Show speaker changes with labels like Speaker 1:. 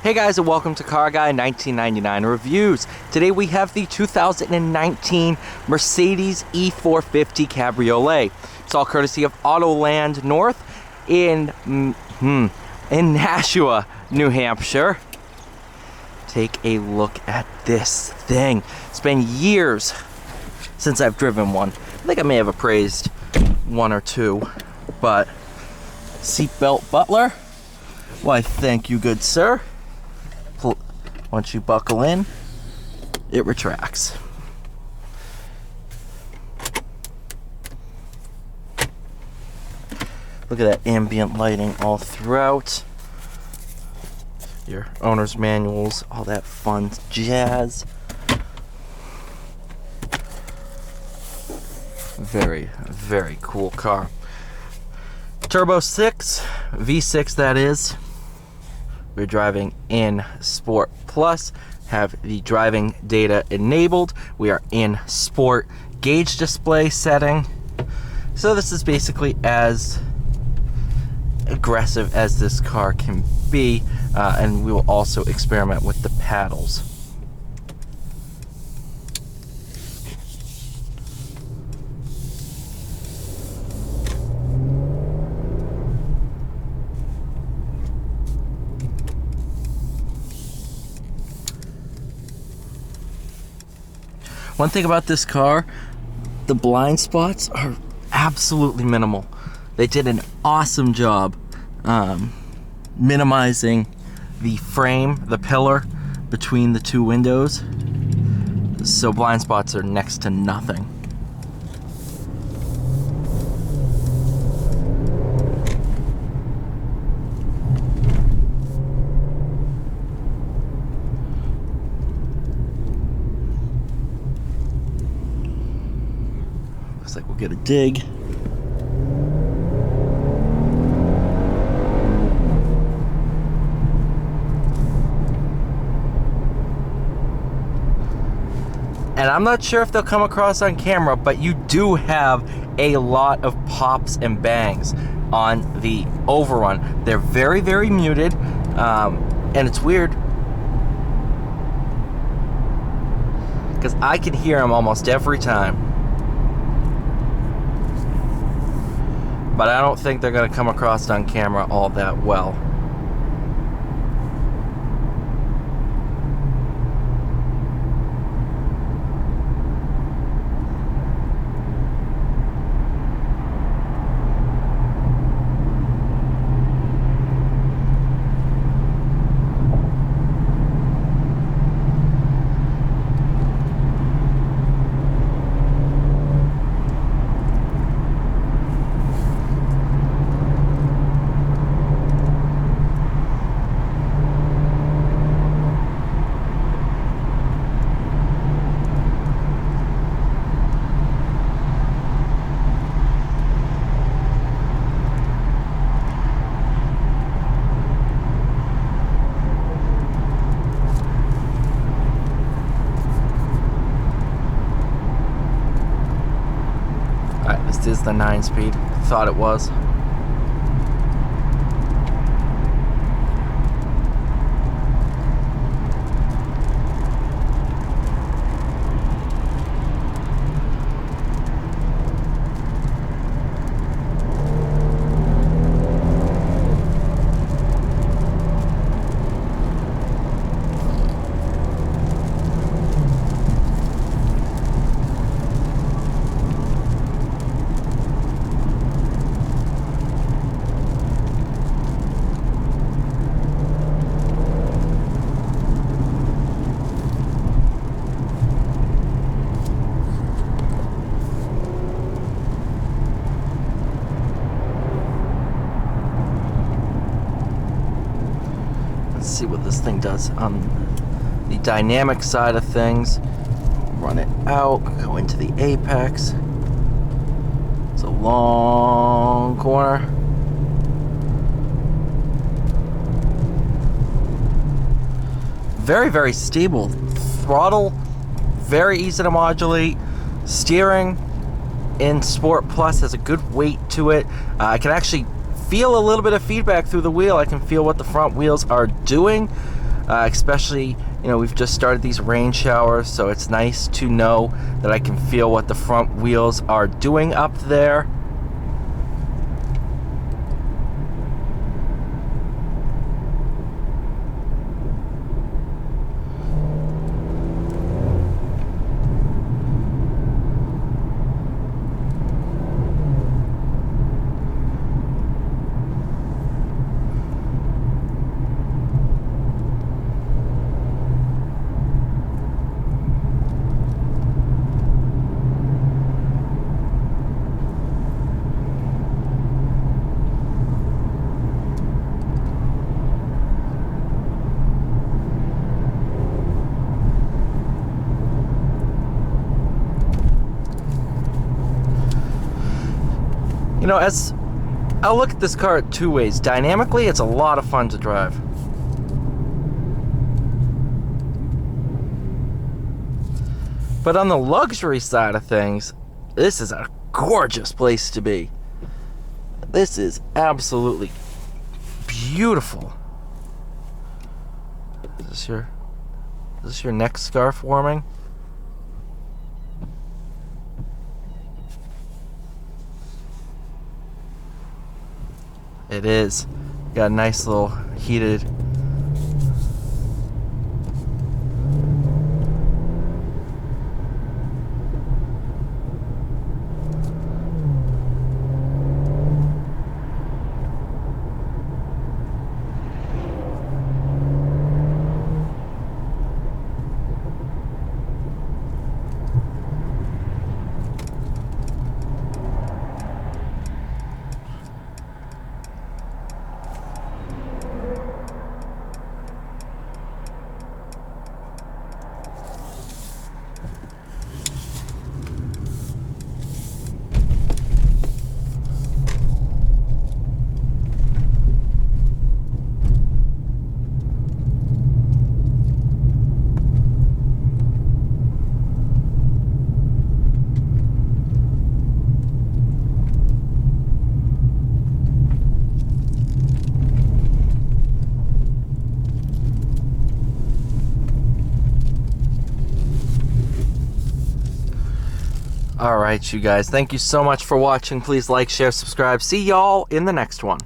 Speaker 1: Hey guys, and welcome to Car Guy 1999 Reviews. Today we have the 2019 Mercedes E450 Cabriolet. It's all courtesy of Autoland North in Nashua, New Hampshire. Take a look at this thing. It's been years since I've driven one. I think I may have appraised one or two, but seatbelt butler, why thank you, good sir. Once you buckle in, it retracts. Look at that ambient lighting all throughout. Your owner's manuals, all that fun jazz. Very, very cool car. Turbo 6, V6 that is. We're driving in Sport Plus, have the driving data enabled. We are in Sport gauge display setting. So this is basically as aggressive as this car can be, and we will also experiment with the paddles. One thing about this car, the blind spots are absolutely minimal. They did an awesome job minimizing the frame, the pillar between the two windows, so blind spots are next to nothing. Looks like we'll get a dig. And I'm not sure if they'll come across on camera, but you do have a lot of pops and bangs on the overrun. They're very, very muted, and it's weird because I can hear them almost every time. But I don't think they're going to come across on camera all that well. This is the 9-speed. Thought it was. See what this thing does on the dynamic side of things. Run it out, go into the apex. It's a long corner. Very, very stable. Throttle, very easy to modulate. Steering in Sport Plus has a good weight to it. I can actually feel a little bit of feedback through the wheel. I can feel what the front wheels are doing. especially, you know, we've just started these rain showers, so it's nice to know that I can feel what the front wheels are doing up there. You know, as I'll look at this car two ways. Dynamically, it's a lot of fun to drive. But on the luxury side of things, this is a gorgeous place to be. This is absolutely beautiful. Is this your neck scarf warming? It is. Got a nice little heated. Alright, you guys, thank you so much for watching. Please like, share, subscribe. See y'all in the next one.